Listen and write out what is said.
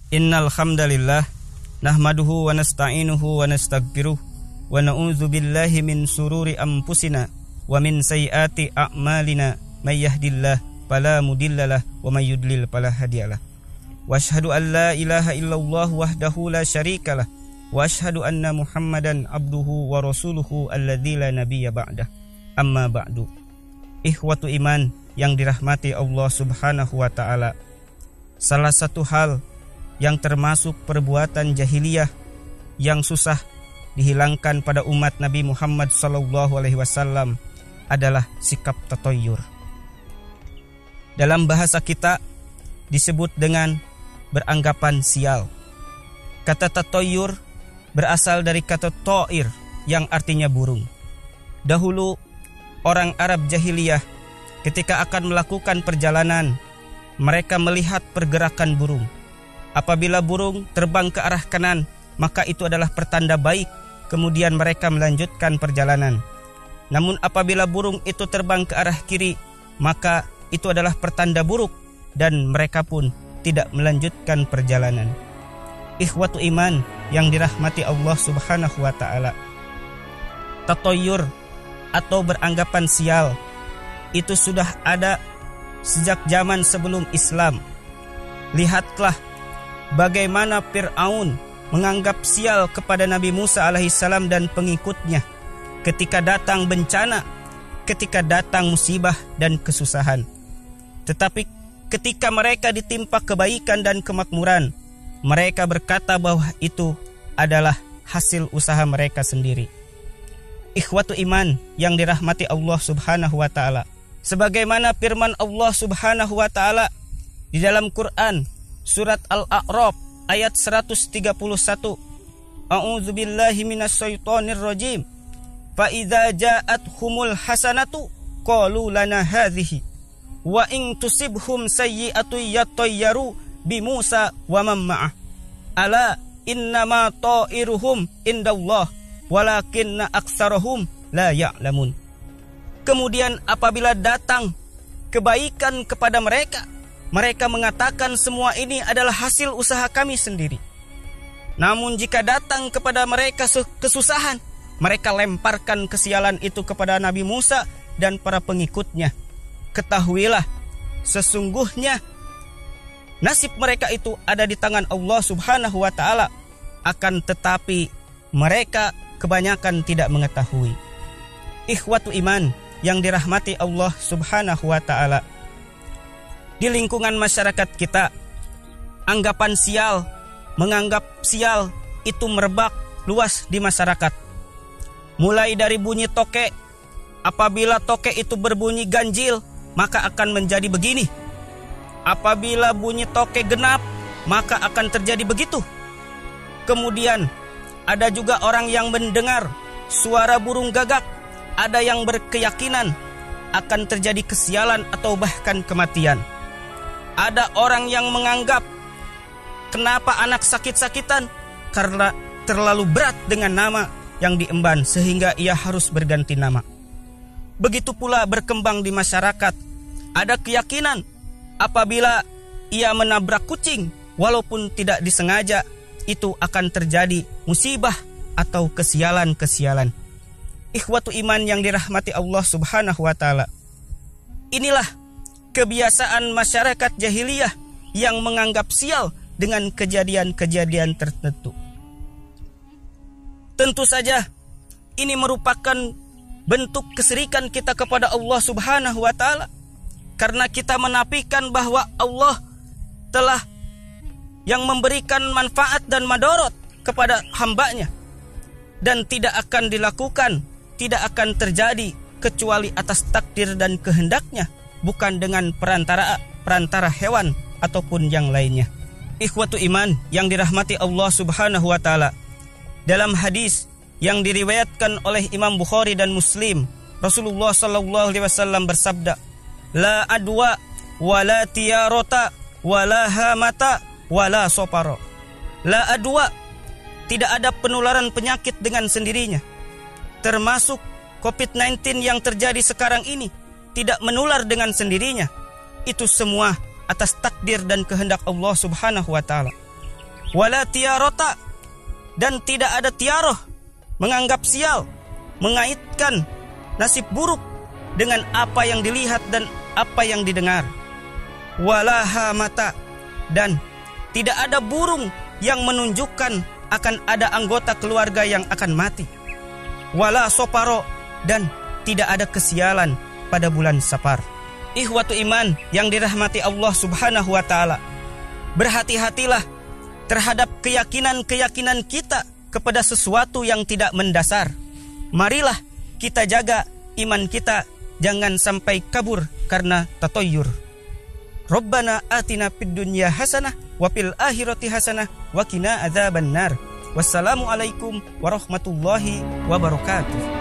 Innal hamdalillah nahmaduhu wa nasta'inuhu wa nastaghfiruh wa na'udzu billahi min sururi anfusina wa min sayyiati a'malina may yahdihillahu fala mudhillalah wa may yudlil fala hadiyalah. Wa asyhadu an la ilaha illallah wahdahu la syarikalah wa asyhadu anna Muhammadan abduhu wa rasuluhu alladzi la nabiyya ba'dah. Amma ba'du. Ikhwatu iman yang dirahmati Allah Subhanahu wa taala. Salah satu hal yang termasuk perbuatan jahiliyah yang susah dihilangkan pada umat Nabi Muhammad SAW adalah sikap tatoyur. Dalam bahasa kita disebut dengan beranggapan sial. Kata tatoyur berasal dari kata to'ir yang artinya burung. Dahulu orang Arab jahiliyah ketika akan melakukan perjalanan, mereka melihat pergerakan burung. Apabila burung terbang ke arah kanan, maka itu adalah pertanda baik. Kemudian mereka melanjutkan perjalanan. Namun apabila burung itu terbang ke arah kiri, maka itu adalah pertanda buruk dan mereka pun tidak melanjutkan perjalanan. Ikhwatu iman yang dirahmati Allah Subhanahu wa taala. Tatoyur atau beranggapan sial itu sudah ada sejak zaman sebelum Islam. Lihatlah bagaimana Fir'aun menganggap sial kepada Nabi Musa alaihissalam dan pengikutnya ketika datang bencana, ketika datang musibah dan kesusahan. Tetapi ketika mereka ditimpa kebaikan dan kemakmuran, mereka berkata bahwa itu adalah hasil usaha mereka sendiri. Ikhwatu iman yang dirahmati Allah Subhanahu wa taala. Sebagaimana firman Allah Subhanahu wa taala di dalam Quran surat Al-A'raf ayat 131. A'udzu billahi minasyaitonir rajim. Fa idza ja'atuhumul hasanatu qalu lana hadhihi wa in tusibhum sayyi'atu yatayyaru bi Musa wa man ma'ah. Ala innama ta'iruhum indallah walakinna aktsarahum la ya'lamun. Kemudian apabila datang kebaikan kepada mereka, mereka mengatakan semua ini adalah hasil usaha kami sendiri. Namun jika datang kepada mereka kesusahan, mereka lemparkan kesialan itu kepada Nabi Musa dan para pengikutnya. Ketahuilah, sesungguhnya nasib mereka itu ada di tangan Allah Subhanahu wa taala. Akan tetapi mereka kebanyakan tidak mengetahui. Ikhwatu iman yang dirahmati Allah Subhanahu wa taala. Di lingkungan masyarakat kita, anggapan sial, menganggap sial itu merebak luas di masyarakat. Mulai dari bunyi tokek, apabila tokek itu berbunyi ganjil, maka akan menjadi begini. Apabila bunyi tokek genap, maka akan terjadi begitu. Kemudian ada juga orang yang mendengar suara burung gagak, ada yang berkeyakinan akan terjadi kesialan atau bahkan kematian. Ada orang yang menganggap kenapa anak sakit-sakitan karena terlalu berat dengan nama yang diemban sehingga ia harus berganti nama. Begitu pula berkembang di masyarakat. Ada keyakinan apabila ia menabrak kucing walaupun tidak disengaja, itu akan terjadi musibah atau kesialan-kesialan. Ikhwatu iman yang dirahmati Allah Subhanahu wa taala. Inilah kebiasaan masyarakat jahiliyah yang menganggap sial dengan kejadian-kejadian tertentu. Tentu saja ini merupakan bentuk kesyirikan kita kepada Allah Subhanahu wa taala, karena kita menafikan bahwa Allah telah yang memberikan manfaat dan madorot kepada hambanya, dan tidak akan dilakukan, tidak akan terjadi kecuali atas takdir dan kehendaknya, bukan dengan perantara hewan ataupun yang lainnya. Ikhwatu iman yang dirahmati Allah Subhanahu wa taala. Dalam hadis yang diriwayatkan oleh Imam Bukhari dan Muslim, Rasulullah sallallahu alaihi wasallam bersabda, "La adwa wa la tiyarata wa la hamata wa la soparo." La adwa, tidak ada penularan penyakit dengan sendirinya. Termasuk COVID-19 yang terjadi sekarang ini tidak menular dengan sendirinya. Itu semua atas takdir dan kehendak Allah Subhanahu wa taala. wala tiarota, dan tidak ada tiaroh, menganggap sial, mengaitkan nasib buruk dengan apa yang dilihat dan apa yang didengar. Wala hamata, dan tidak ada burung yang menunjukkan akan ada anggota keluarga yang akan mati. Wala soparo, dan tidak ada kesialan pada bulan Safar. Ikhwatu iman yang dirahmati Allah Subhanahu wa ta'ala, berhati-hatilah terhadap keyakinan-keyakinan kita kepada sesuatu yang tidak mendasar. Marilah kita jaga iman kita, jangan sampai kabur karena tatoyur. Rabbana atina fid dunya hasanah wa fil akhirati hasanah wa qina adzabannar. Wassalamualaikum warahmatullahi wabarakatuh.